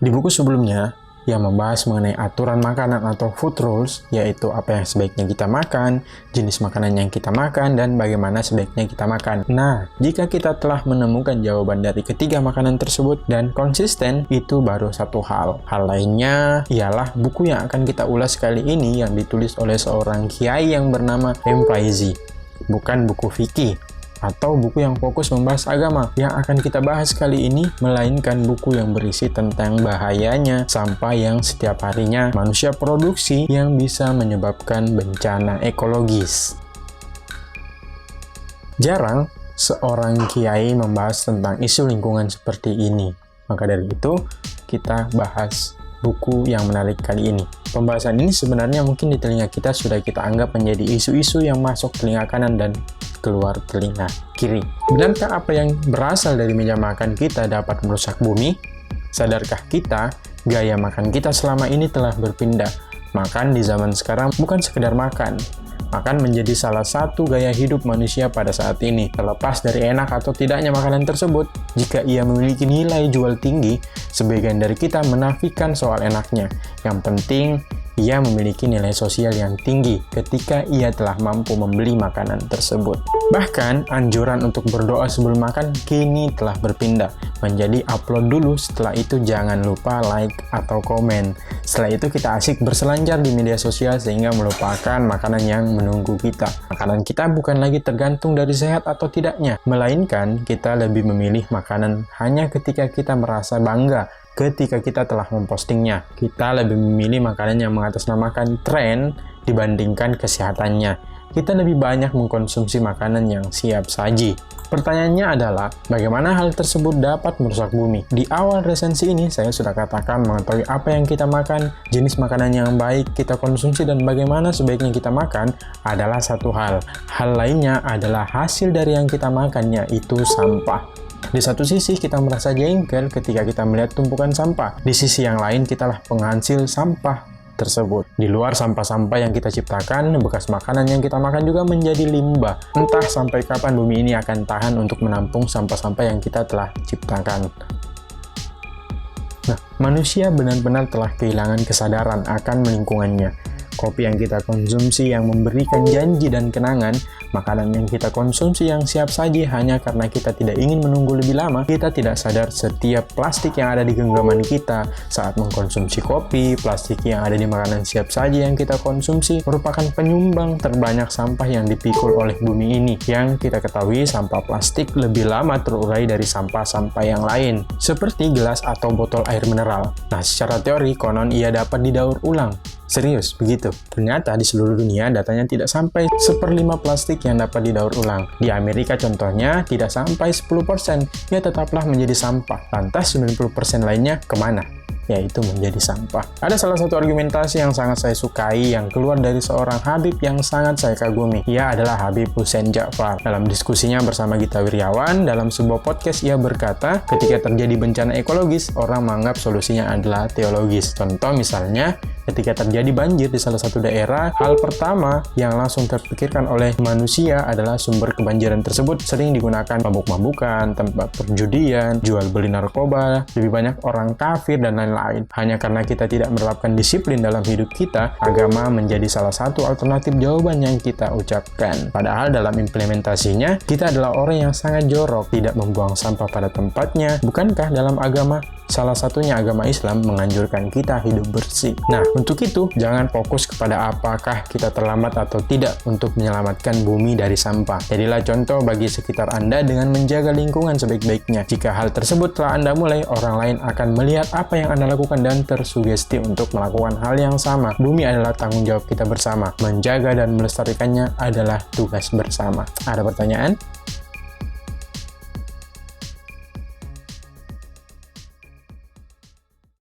Di buku sebelumnya, yang membahas mengenai aturan makanan atau food rules, yaitu apa yang sebaiknya kita makan, jenis makanan yang kita makan, dan bagaimana sebaiknya kita makan. Nah, jika kita telah menemukan jawaban dari ketiga makanan tersebut dan konsisten, itu baru satu hal. Hal lainnya ialah buku yang akan kita ulas kali ini yang ditulis oleh seorang kiai yang bernama M. Faizi. Bukan buku fikih atau buku yang fokus membahas agama yang akan kita bahas kali ini, melainkan buku yang berisi tentang bahayanya sampah yang setiap harinya manusia produksi yang bisa menyebabkan bencana ekologis. Jarang seorang kiai membahas tentang isu lingkungan seperti ini. Maka dari itu, kita bahas buku yang menarik kali ini. Pembahasan ini sebenarnya mungkin di telinga kita sudah kita anggap menjadi isu-isu yang masuk telinga kanan dan keluar telinga kiri. Benarkah apa yang berasal dari meja makan kita dapat merusak bumi? Sadarkah kita gaya makan kita selama ini telah berpindah? Makan di zaman sekarang bukan sekedar makan. Makan menjadi salah satu gaya hidup manusia pada saat ini. Terlepas dari enak atau tidaknya makanan tersebut, jika ia memiliki nilai jual tinggi, sebagian dari kita menafikan soal enaknya. Yang penting, ia memiliki nilai sosial yang tinggi ketika ia telah mampu membeli makanan tersebut. Bahkan, anjuran untuk berdoa sebelum makan kini telah berpindah menjadi upload dulu, setelah itu jangan lupa like atau komen. Setelah itu kita asik berselancar di media sosial sehingga melupakan makanan yang menunggu kita. Makanan kita bukan lagi tergantung dari sehat atau tidaknya, melainkan kita lebih memilih makanan hanya ketika kita merasa bangga. Ketika kita telah mempostingnya, kita lebih memilih makanan yang mengatasnamakan tren dibandingkan kesehatannya. Kita lebih banyak mengkonsumsi makanan yang siap saji. Pertanyaannya adalah, bagaimana hal tersebut dapat merusak bumi? Di awal resensi ini, saya sudah katakan mengetahui apa yang kita makan, jenis makanan yang baik kita konsumsi, dan bagaimana sebaiknya kita makan adalah satu hal. Hal lainnya adalah hasil dari yang kita makan, yaitu sampah. Di satu sisi kita merasa jengkel ketika kita melihat tumpukan sampah. Di sisi yang lain kitalah penghasil sampah tersebut. Di luar sampah-sampah yang kita ciptakan, bekas makanan yang kita makan juga menjadi limbah. Entah sampai kapan bumi ini akan tahan untuk menampung sampah-sampah yang kita telah ciptakan. Nah, manusia benar-benar telah kehilangan kesadaran akan lingkungannya. Kopi yang kita konsumsi yang memberikan janji dan kenangan, makanan yang kita konsumsi yang siap saji hanya karena kita tidak ingin menunggu lebih lama, kita tidak sadar setiap plastik yang ada di genggaman kita saat mengkonsumsi kopi, plastik yang ada di makanan siap saji yang kita konsumsi merupakan penyumbang terbanyak sampah yang dipikul oleh bumi ini. Yang kita ketahui, sampah plastik lebih lama terurai dari sampah-sampah yang lain, seperti gelas atau botol air mineral. Nah, secara teori, konon ia dapat didaur ulang. Serius, begitu. Ternyata di seluruh dunia datanya tidak sampai 1/5 plastik yang dapat didaur ulang. Di Amerika contohnya tidak sampai 10%, ya tetaplah menjadi sampah. Lantas 90% lainnya kemana? Yaitu menjadi sampah. Ada salah satu argumentasi yang sangat saya sukai yang keluar dari seorang Habib yang sangat saya kagumi. Ia adalah Habib Hussein Ja'far. Dalam diskusinya bersama Gita Wirjawan, dalam sebuah podcast ia berkata, ketika terjadi bencana ekologis, orang menganggap solusinya adalah teologis. Contoh misalnya, ketika terjadi banjir di salah satu daerah, hal pertama yang langsung terpikirkan oleh manusia adalah sumber kebanjiran tersebut sering digunakan mabuk-mabukan, tempat perjudian, jual beli narkoba, lebih banyak orang kafir, dan lain-lain. Hanya karena kita tidak menerapkan disiplin dalam hidup kita, agama menjadi salah satu alternatif jawaban yang kita ucapkan. Padahal dalam implementasinya, kita adalah orang yang sangat jorok, tidak membuang sampah pada tempatnya. Bukankah dalam agama, salah satunya agama Islam, menganjurkan kita hidup bersih? Nah, untuk itu, jangan fokus kepada apakah kita terlambat atau tidak untuk menyelamatkan bumi dari sampah. Jadilah contoh bagi sekitar Anda dengan menjaga lingkungan sebaik-baiknya. Jika hal tersebut telah Anda mulai, orang lain akan melihat apa yang Anda lakukan dan tersugesti untuk melakukan hal yang sama. Bumi adalah tanggung jawab kita bersama. Menjaga dan melestarikannya adalah tugas bersama. Ada pertanyaan?